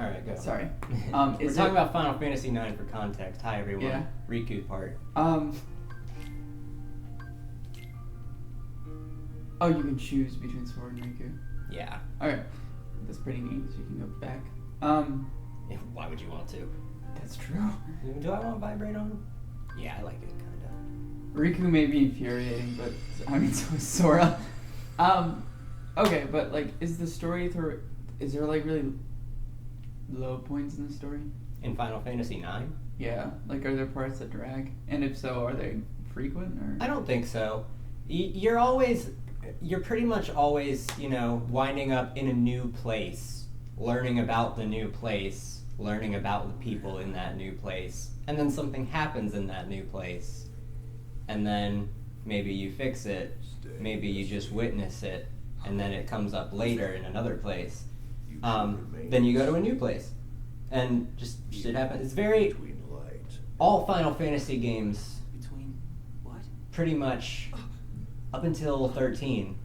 All right, go. Sorry. We're talking about Final Fantasy IX for context. Hi, everyone. Yeah. Riku part. Oh, you can choose between Sword and Riku. Yeah. Alright. That's pretty neat, so you can go back. Why would you want to? That's true. Do I want to vibrate on? Yeah, I like it, kind of. Riku may be infuriating, but I mean, so is Sora. Okay, but like, is the story through? Is there like really low points in the story? In Final Fantasy IX? Yeah. Like, are there parts that drag? And if so, are they frequent or? I don't think so. You're pretty much always, winding up in a new place, learning about the new place, learning about the people in that new place, and then something happens in that new place, and then maybe you fix it, maybe you just witness it, and then it comes up later in another place. Then you go to a new place, and just shit happens. It's very... All Final Fantasy games, pretty much, up until 13,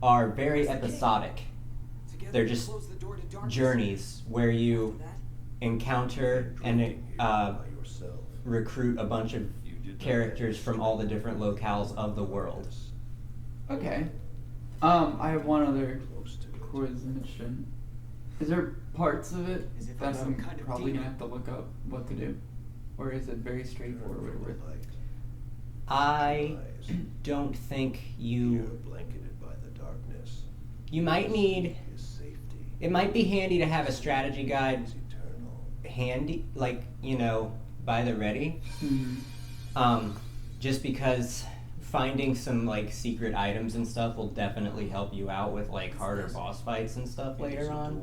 are very episodic. They're just journeys where you encounter and recruit a bunch of characters from all the different locales of the world. Okay. I have one other question. Is there parts of it that I'm probably gonna have to look up what to do? Or is it very straightforward with I don't think you might need... It might be handy to have a strategy guide handy, like, by the ready. Mm-hmm. Just because finding some, like, secret items and stuff will definitely help you out with, like, harder boss fights and stuff later on.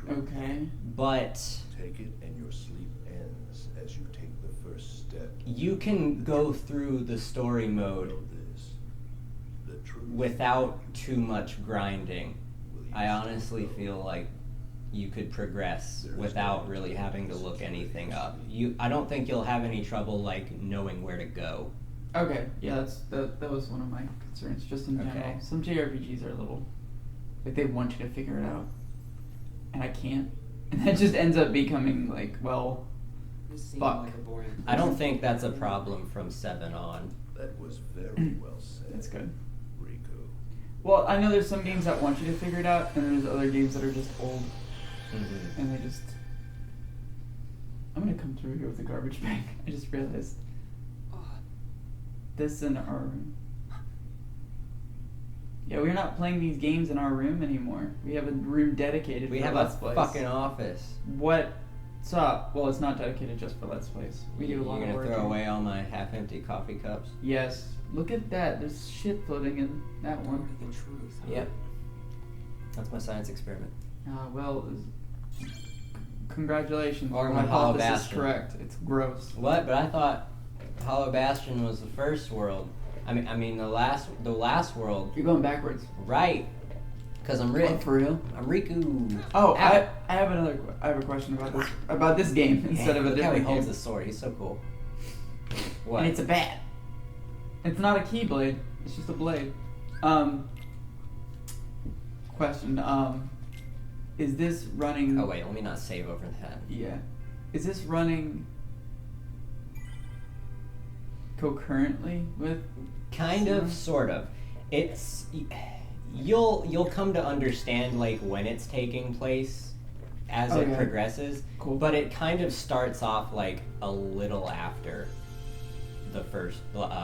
Okay. But... Take it and your sleep ends as you take the first step. You can go through the story mode without too much grinding. I honestly feel like you could progress without really having to look anything up. I don't think you'll have any trouble, like, knowing where to go. Okay, yeah, that was one of my concerns, just in general. Okay. Some JRPGs are a little... Like, they want you to figure it out. And I can't. And that just ends up becoming, like, well... Fuck. I don't think that's a problem from 7 on. That was very well said. That's good. Riku. Well, I know there's some games that want you to figure it out, and there's other games that are just old. Mm-hmm. And they just... I'm gonna come through here with a garbage bag. I just realized. This in our room. Yeah, we're not playing these games in our room anymore. We have a room dedicated We for have Let's a Plays. fucking office. What's up? Well, it's not dedicated just for Let's Plays. We do a lot of You're work. gonna throw here. away all my half-empty coffee cups? Yes. Look at that. There's shit floating in that one. The truth. Yep. That's my science experiment. Well, congratulations. Or my my Hollow hypothesis is Bastion. correct. It's gross. What? But I thought Hollow Bastion was the first world. I mean the last world. You're going backwards. Right. Because I'm Oh, Rick. for real? I'm Riku. Oh, Ow. I have a question about this game instead of a Look how he different holds game. the sword. He's so cool. What? And it's a bat. It's not a keyblade. It's just a blade. Question. Is this running? Oh wait, let me not save over that. Yeah. Is this running concurrently with? Kind of, sort of. It's you'll come to understand like when it's taking place as it Okay. progresses. Cool. But it kind of starts off like a little after the first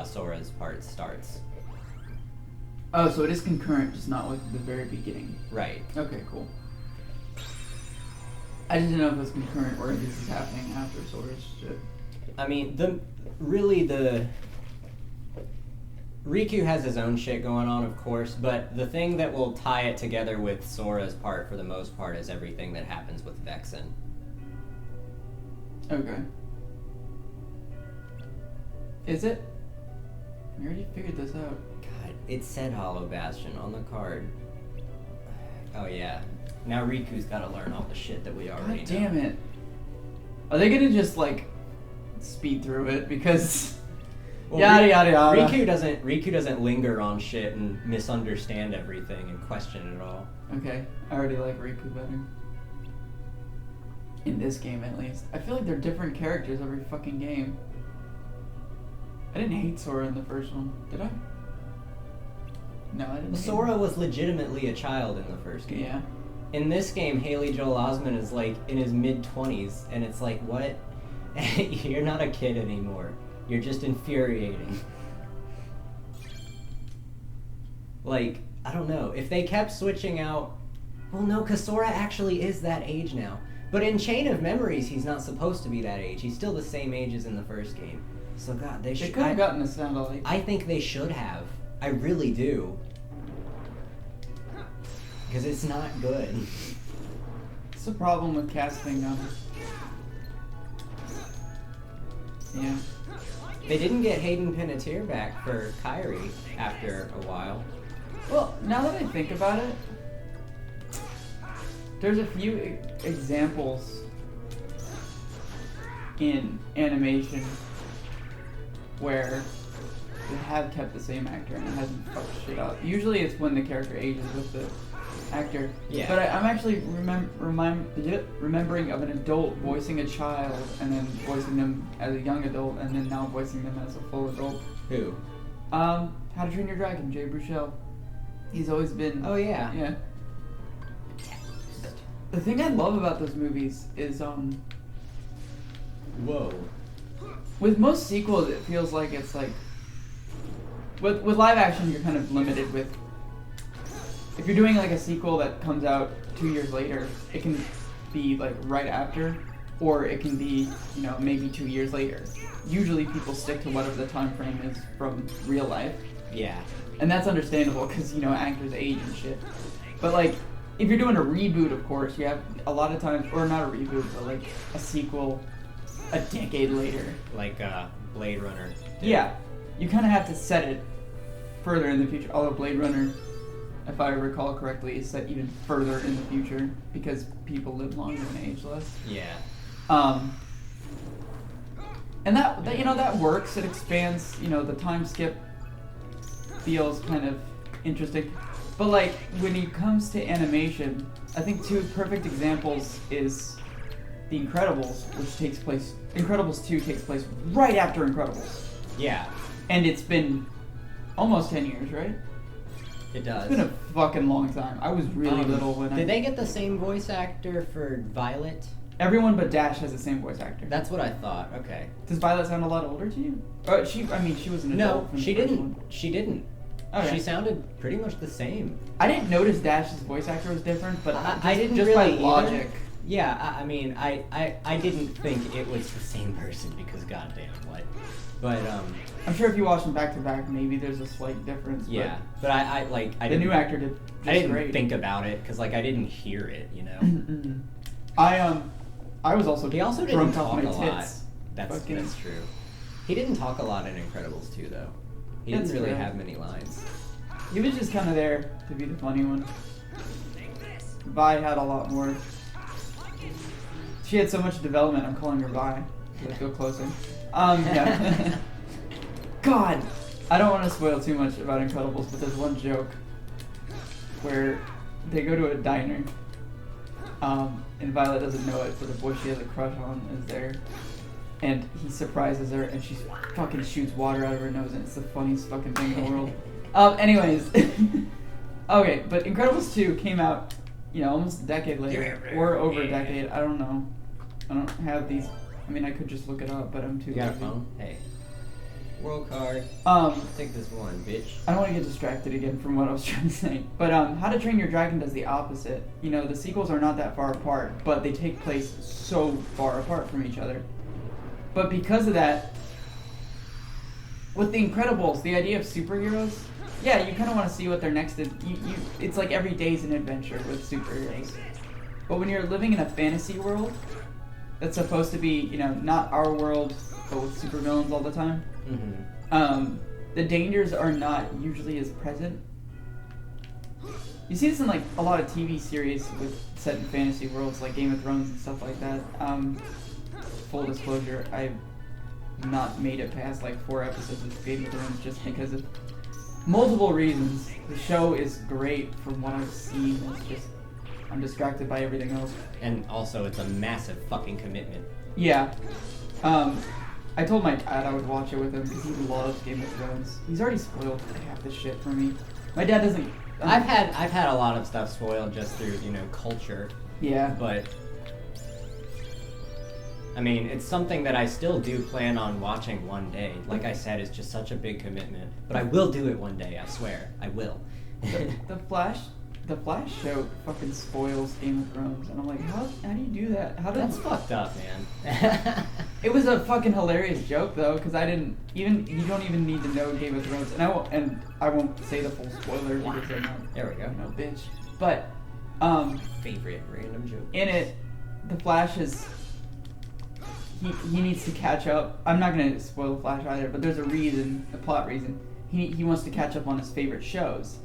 Sora's part starts. Oh, so it is concurrent, just not with the very beginning. Right. Okay, cool. I just didn't know if it was concurrent or if this is happening after Sora's shit. I mean, Riku has his own shit going on, of course, but the thing that will tie it together with Sora's part, for the most part, is everything that happens with Vexen. Okay. Is it? We already figured this out. God, it said Hollow Bastion on the card. Oh yeah. Now Riku's gotta learn all the shit that we already God know. damn it. Are they gonna just, like, speed through it? Because... Well, yada yada yada. Riku doesn't linger on shit and misunderstand everything and question it all. Okay, I already like Riku better. In this game, at least. I feel like they're different characters every fucking game. I didn't hate Sora in the first one, did I? No, I didn't. Sora was legitimately a child in the first game. Yeah. In this game, Haley Joel Osment is like in his mid-20s, and it's like, what? You're not a kid anymore. You're just infuriating. Like, I don't know. If they kept switching out... Well, no, because Sora actually is that age now. But in Chain of Memories, he's not supposed to be that age. He's still the same age as in the first game. So, God, they should... They could have gotten to sound alike. I think they should have. I really do. Because it's not good. It's a problem with casting, yeah. They didn't get Hayden Panettiere back for Kyrie after a while. Well, now that I think about it, there's a few examples in animation where they have kept the same actor and it hasn't fucked shit up. Usually it's when the character ages with the actor. Yeah. But I'm actually remembering of an adult voicing a child and then voicing them as a young adult and then now voicing them as a full adult. Who? How to Train Your Dragon, Jay Baruchel. He's always been... Oh, yeah. Yeah. The thing I love about those movies is, Whoa. with most sequels, it feels like it's like... With live action, you're kind of limited with... If you're doing like a sequel that comes out 2 years later, it can be like right after, or it can be, you know, maybe 2 years later. Usually people stick to whatever the time frame is from real life. Yeah. And that's understandable because, you know, actors age and shit. But like, if you're doing a reboot, of course, you have a lot of times, or not a reboot, but like a sequel a decade later. Like Blade Runner. Yeah. You kind of have to set it further in the future. Although Blade Runner, if I recall correctly, is set even further in the future because people live longer and age less. Yeah. And that you know, that works. It expands, you know, the time skip feels kind of interesting. But like, when it comes to animation, I think two perfect examples is The Incredibles, which takes place... Incredibles 2 takes place right after Incredibles. Yeah. And it's been almost 10 years, right? It does. It's been a fucking long time. I was really little when Did they get the same voice actor for Violet? Everyone but Dash has the same voice actor. That's what I thought. Okay. Does Violet sound a lot older to you? She was an adult. No, from the she first didn't. one. She didn't. Okay. She sounded pretty much the same. I didn't notice Dash's voice actor was different, but I didn't just really by logic. either. Yeah, I mean, I didn't think it was the same person because goddamn what. But I'm sure if you watch them back to back, maybe there's a slight difference. Yeah, but I The didn't, new actor did. I didn't great. think about it because like I didn't hear it, you know. I was also He also drunk didn't off talk my a lot. tits. That's Fucking- true. He didn't talk a lot in Incredibles 2 though. He That's didn't really fair. have many lines. He was just kind of there to be the funny one. Vi had a lot more. She had so much development. I'm calling her Vi. Let's go closer. Yeah. God, I don't want to spoil too much about Incredibles, but there's one joke where they go to a diner, and Violet doesn't know it, but the boy she has a crush on is there, and he surprises her, and she fucking shoots water out of her nose, and it's the funniest fucking thing in the world. Anyways, okay, but Incredibles 2 came out, you know, almost a decade later, or over a decade. I don't know. I don't have these. I mean, I could just look it up, but I'm too. You got a lazy. phone? Hey. World card. Take this one, bitch. I don't want to get distracted again from what I was trying to say. But How to Train Your Dragon does the opposite. You know, the sequels are not that far apart, but they take place so far apart from each other. But because of that, with The Incredibles, the idea of superheroes, yeah, you kind of want to see what their next... it's like every day's an adventure with superheroes. But when you're living in a fantasy world that's supposed to be, you know, not our world, but with supervillains all the time, the dangers are not usually as present. You see this in like a lot of TV series with set in fantasy worlds, like Game of Thrones and stuff like that. Full disclosure, I've not made it past like 4 episodes of Game of Thrones just because of multiple reasons. The show is great from what I've seen. It's just I'm distracted by everything else. And also, it's a massive fucking commitment. Yeah. I told my dad I would watch it with him because he loves Game of Thrones. He's already spoiled half the shit for me. My dad doesn't. I've had a lot of stuff spoiled just through, culture. Yeah. But I mean, it's something that I still do plan on watching one day. Like I said, it's just such a big commitment. But I will do it one day, I swear. I will. The Flash show fucking spoils Game of Thrones, and I'm like, how do you do that? That's fucked up, man. It was a fucking hilarious joke though, because you don't even need to know Game of Thrones, and I won't say the full spoiler because I'm not, there we go. Bitch. But favorite random joke. In it, the Flash is he needs to catch up. I'm not gonna spoil the Flash either, but there's a plot reason. He wants to catch up on his favorite shows.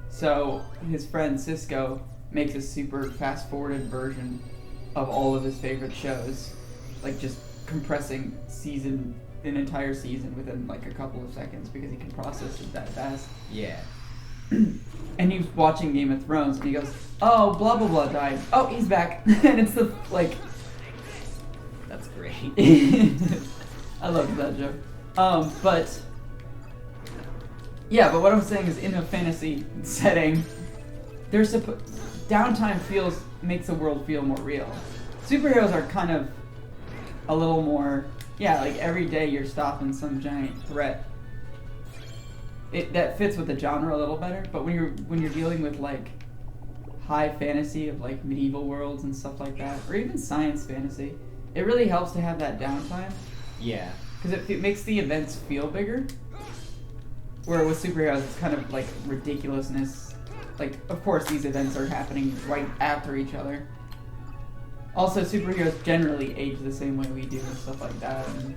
So his friend Cisco makes a super fast-forwarded version of all of his favorite shows, like just compressing an entire season within like a couple of seconds because he can process it that fast. Yeah. And he was watching Game of Thrones and he goes, "Oh, blah blah blah died. Oh, he's back." And it's the like. That's great. I love that joke. But. Yeah, but what I'm saying is, in a fantasy setting, downtime makes the world feel more real. Superheroes are kind of a little more, like every day you're stopping some giant threat. That fits with the genre a little better. But when you're dealing with like high fantasy of like medieval worlds and stuff like that, or even science fantasy, it really helps to have that downtime. Yeah. Because it makes the events feel bigger. Where with superheroes, it's kind of like ridiculousness. Like, of course, these events are happening right after each other. Also, superheroes generally age the same way we do and stuff like that. And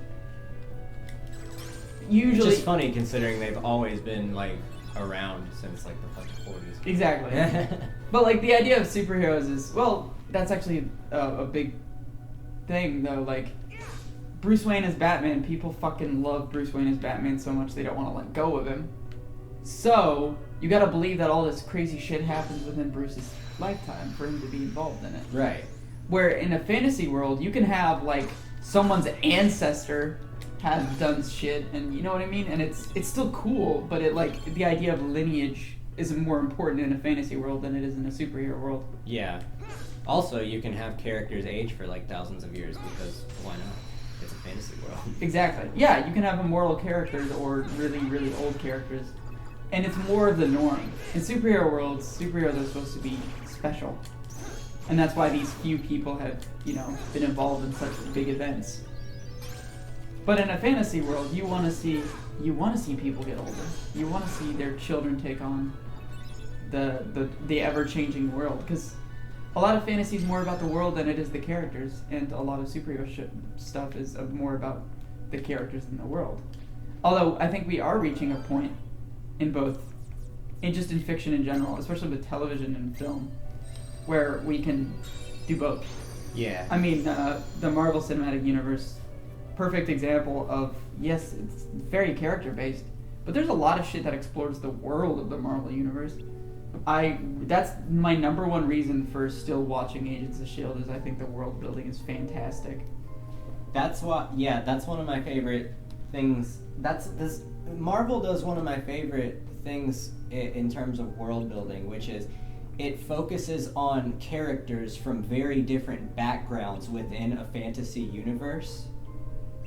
usually, which is funny considering they've always been like around since like the fucking 40s. Exactly. But like the idea of superheroes is, well, that's actually a big thing though. Like, Bruce Wayne as Batman, people fucking love Bruce Wayne as Batman so much they don't want to let go of him. So, you gotta believe that all this crazy shit happens within Bruce's lifetime for him to be involved in it. Right. Where in a fantasy world, you can have, like, someone's ancestor has done shit, and you know what I mean? And it's still cool, but the idea of lineage is more important in a fantasy world than it is in a superhero world. Yeah. Also, you can have characters age for, like, thousands of years, because why not? It's a fantasy world. Exactly. Yeah, you can have immortal characters or really, really old characters. And it's more of the norm. In superhero worlds, superheroes are supposed to be special. And that's why these few people have, been involved in such big events. But in a fantasy world, you want to see people get older. You want to see their children take on the ever-changing world. Because a lot of fantasy is more about the world than it is the characters, and a lot of superhero stuff is more about the characters than the world. Although I think we are reaching a point in just in fiction in general, especially with television and film, where we can do both. Yeah. I mean, the Marvel Cinematic Universe, perfect example of, yes, it's very character-based, but there's a lot of shit that explores the world of the Marvel Universe. That's my number one reason for still watching Agents of S.H.I.E.L.D. is I think the world building is fantastic. That's one of my favorite things. Marvel does one of my favorite things in terms of world building, which is it focuses on characters from very different backgrounds within a fantasy universe,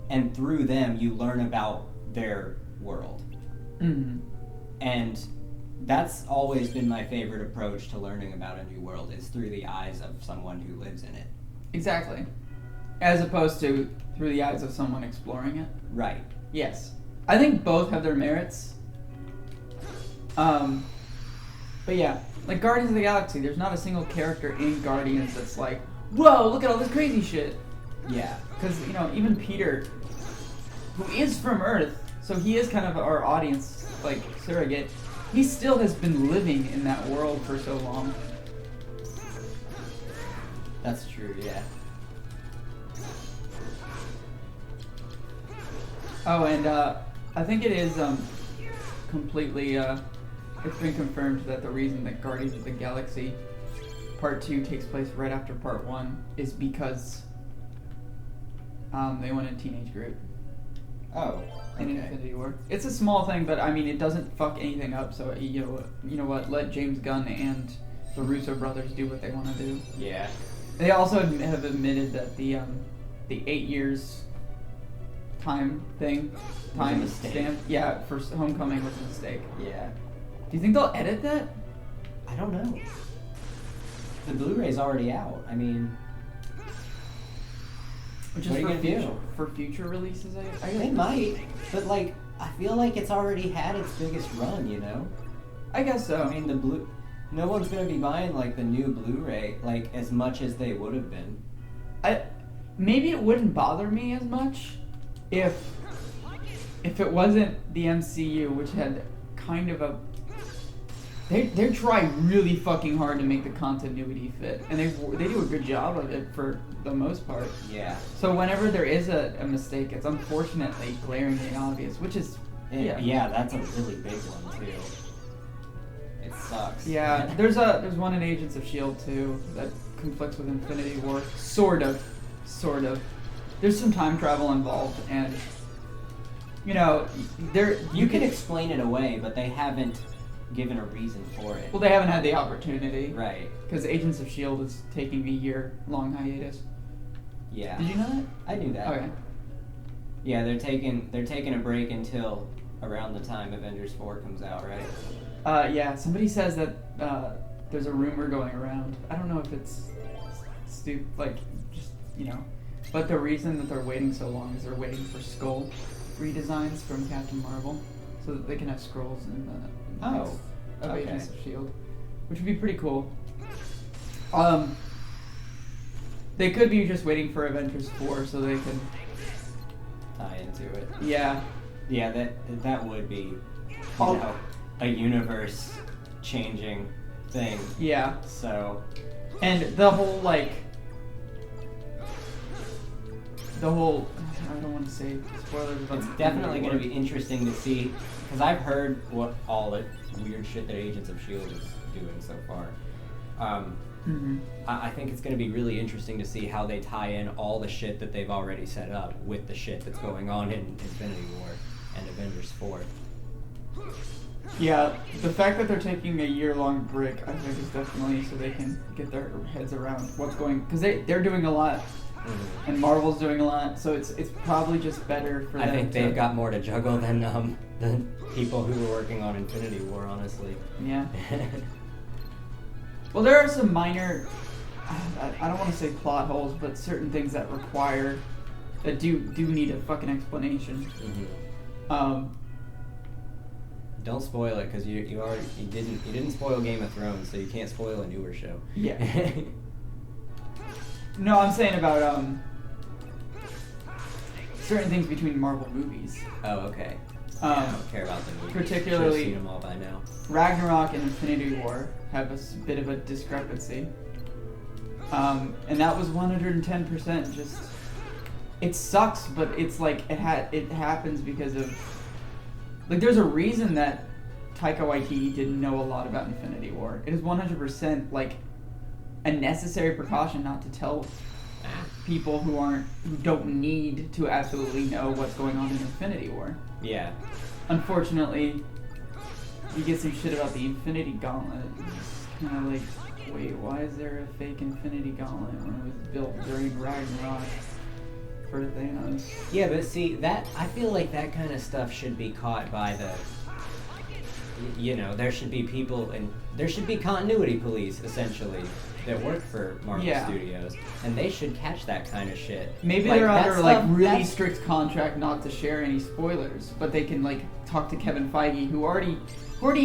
and through them you learn about their world. Mm-hmm. And that's always been my favorite approach to learning about a new world, is through the eyes of someone who lives in it. Exactly. As opposed to through the eyes of someone exploring it. Right. Yes. I think both have their merits. But yeah, like Guardians of the Galaxy, there's not a single character in Guardians that's like, whoa, look at all this crazy shit. Yeah. Because, even Peter, who is from Earth, so he is kind of our audience, like, surrogate, he still has been living in that world for so long. That's true, yeah. Oh, and I think it is completely, it's been confirmed that the reason that Guardians of the Galaxy Part 2 takes place right after Part 1 is because they went in Teenage Groot Oh, in okay. Infinity War. It's a small thing, but I mean, it doesn't fuck anything up. So you know what? Let James Gunn and the Russo brothers do what they want to do. Yeah. They also have admitted that the 8 years time mistake. stamp, yeah, for Homecoming was a mistake. Yeah. Do you think they'll edit that? I don't know. The Blu-ray's already out. I mean, Which what are you gonna do? For future releases, I They might, but like, I feel like it's already had its biggest run, you know? I guess so. I mean, no one's gonna be buying like the new Blu-ray like as much as they would have been. Maybe it wouldn't bother me as much if it wasn't the MCU, which had kind of a they try really fucking hard to make the continuity fit, and they do a good job of it for the most part. Yeah. So whenever there is a mistake, it's unfortunately glaringly obvious, which is Yeah, that's a really big one too. It sucks. Yeah, there's one in Agents of S.H.I.E.L.D. too that conflicts with Infinity War. Sort of. There's some time travel involved, and you know, you can explain it away, but they haven't given a reason for it. Well, they haven't had the opportunity. Right. Because Agents of S.H.I.E.L.D. is taking a year-long hiatus. Yeah. Did you know that? I knew that. Okay. Yeah, they're taking a break until around the time Avengers 4 comes out, right? Yeah, somebody says that there's a rumor going around. I don't know if it's stupid, like, just, you know. But the reason that they're waiting so long is they're waiting for Skull redesigns from Captain Marvel so that they can have Skrulls in the next of okay. Agents of S.H.I.E.L.D., which would be pretty cool. They could be just waiting for Avengers 4 so they can tie into it. Yeah. Yeah, that would be, you know, a universe changing thing. Yeah. So, and the whole I don't want to say spoilers. It's definitely going to be interesting to see, because I've heard what all the weird shit that Agents of S.H.I.E.L.D. is doing so far. I think it's going to be really interesting to see how they tie in all the shit that they've already set up with the shit that's going on in Infinity War and Avengers 4. Yeah, the fact that they're taking a year-long break, I think, is definitely so they can get their heads around what's going, because they're doing a lot. And Marvel's doing a lot, so it's probably just better for them. I think they've got more to juggle than people who were working on Infinity War, honestly. Yeah. Well, there are some minor, I don't want to say plot holes, but certain things that do need a fucking explanation. Don't spoil it, because you didn't spoil Game of Thrones, so you can't spoil a newer show. Yeah. No, I'm saying about certain things between Marvel movies. Oh, okay. I don't care about the movies. Particularly, Should've seen them all by now. Ragnarok and Infinity War have a bit of a discrepancy. And that was 110% just... It sucks, but it's like, it happens because of... Like, there's a reason that Taika Waititi didn't know a lot about Infinity War. It is 100%, like, a necessary precaution not to tell people who don't need to absolutely know what's going on in Infinity War. Yeah. Unfortunately, you get some shit about the Infinity Gauntlet. It's kind of like, wait, why is there a fake Infinity Gauntlet when it was built during Ragnarok for Thanos? Yeah, but see, I feel like that kind of stuff should be caught by there should be people, and there should be continuity police, essentially, that work for Marvel Studios, and they should catch that kind of shit. Maybe they're under really strict contract not to share any spoilers, but they can talk to Kevin Feige, who already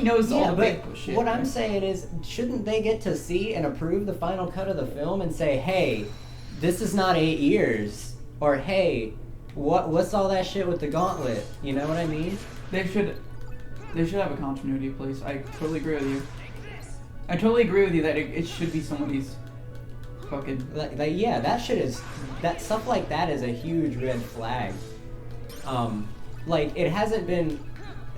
knows all the big shit. What I'm saying is, shouldn't they get to see and approve the final cut of the film and say, hey, this is not 8 years, or hey, what's all that shit with the gauntlet? You know what I mean? They should have a continuity police. I totally agree with you. I totally agree with you that it should be some of these fucking... yeah, that shit is... That stuff like that is a huge red flag. It hasn't been...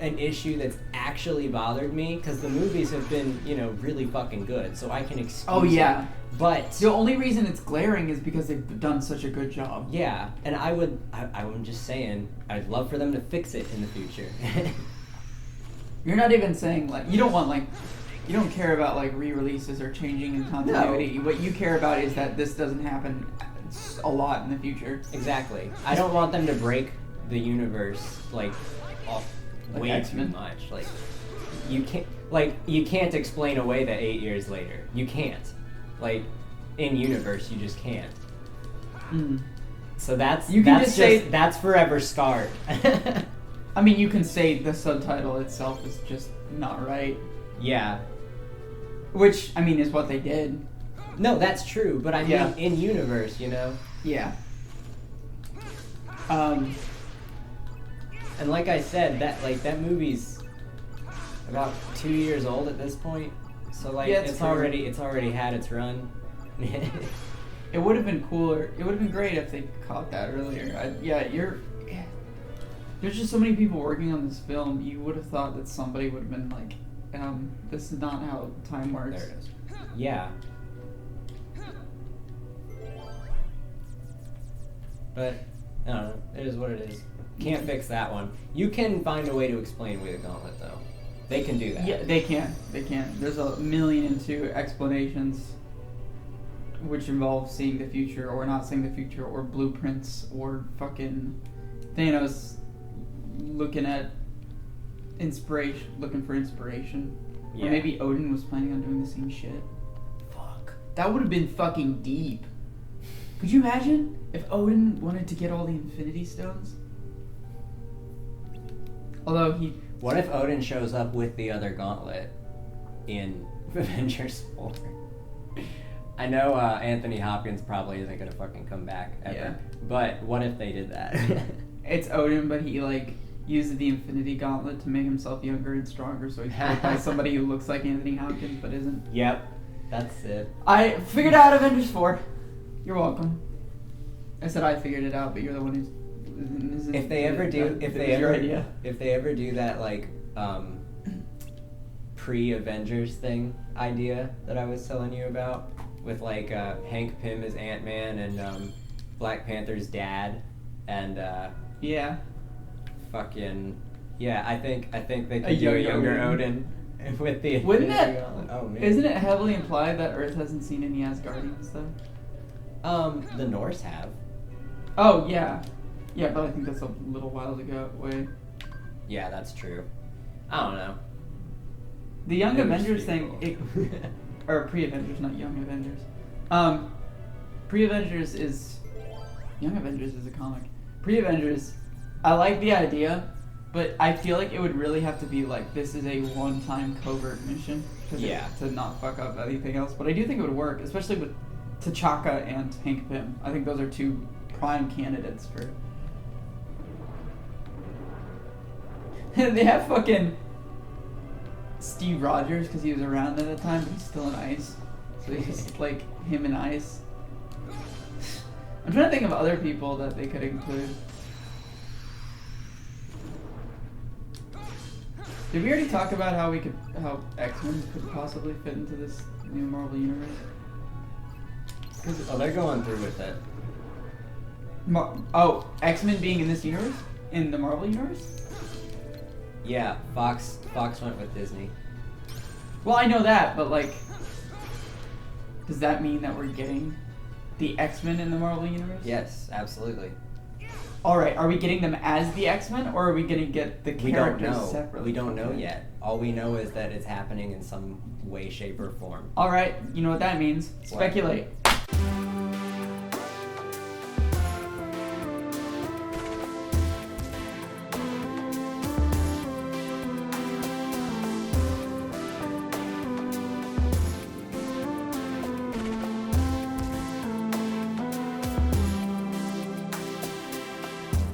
an issue that's actually bothered me, because the movies have been, really fucking good, so I can excuse it. But the only reason it's glaring is because they've done such a good job. Yeah, and I'm just saying, I'd love for them to fix it in the future. You're not even saying, like, you don't care about, like, re-releases or changing in continuity. No. What you care about is that this doesn't happen a lot in the future. Exactly. I don't want them to break the universe, like, way X-Men. too much. You can't explain away the 8 years later. You can't. Like, in universe, you just can't. So that's forever scarred. I mean, you can say the subtitle itself is just not right. Yeah. Which, I mean, is what they did. No, that's true, but I mean, in universe, Yeah. And like I said, that movie's about 2 years old at this point. So it's already had its run. It would have been cooler. It would have been great if they caught that earlier. There's just so many people working on this film. You would have thought that somebody would have been like, this is not how time works. There it is. Yeah. But I don't know. It is what it is. Can't fix that one. You can find a way to explain away the gauntlet, though. They can do that. Yeah, they can. There's 1,000,002 explanations, which involve seeing the future or not seeing the future, or blueprints, or fucking Thanos looking for inspiration. Yeah. Or maybe Odin was planning on doing the same shit. Fuck. That would have been fucking deep. Could you imagine if Odin wanted to get all the Infinity Stones? Although What if Odin shows up with the other gauntlet in Avengers 4? I know Anthony Hopkins probably isn't gonna fucking come back ever. Yeah. But what if they did that? It's Odin, but he uses the Infinity Gauntlet to make himself younger and stronger, so he's played by somebody who looks like Anthony Hopkins but isn't. Yep, that's it. I figured out Avengers 4. You're welcome. I said I figured it out, but you're the one who's. If they ever do that pre-Avengers thing idea that I was telling you about, with Hank Pym as Ant-Man and Black Panther's dad, and I think they could do a younger Odin with the. Wouldn't that? Oh man! Isn't it heavily implied that Earth hasn't seen any Asgardians though? The Norse have. Oh yeah. Yeah, but I think that's a little while ago. Way. Yeah, that's true. I don't know. The Young Avengers thing, or pre-Avengers, not Young Avengers. Pre-Avengers is Young Avengers is a comic. Pre-Avengers, I like the idea, but I feel like it would really have to be this is a one-time covert mission to not fuck up anything else. But I do think it would work, especially with T'Chaka and Hank Pym. I think those are two prime candidates for. They have fucking Steve Rogers because he was around at the time, but he's still in ice. So he's just him in ice. I'm trying to think of other people that they could include. Did we already talk about how X-Men could possibly fit into this new Marvel universe? Oh, they're going through with it. X-Men being in this universe? In the Marvel universe? Yeah, Fox went with Disney. Well, I know that, but does that mean that we're getting the X-Men in the Marvel universe? Yes, absolutely. All right, are we getting them as the X-Men, or are we going to get the characters separately? We don't know yet. All we know is that it's happening in some way, shape, or form. All right, you know what that means. Speculate. What?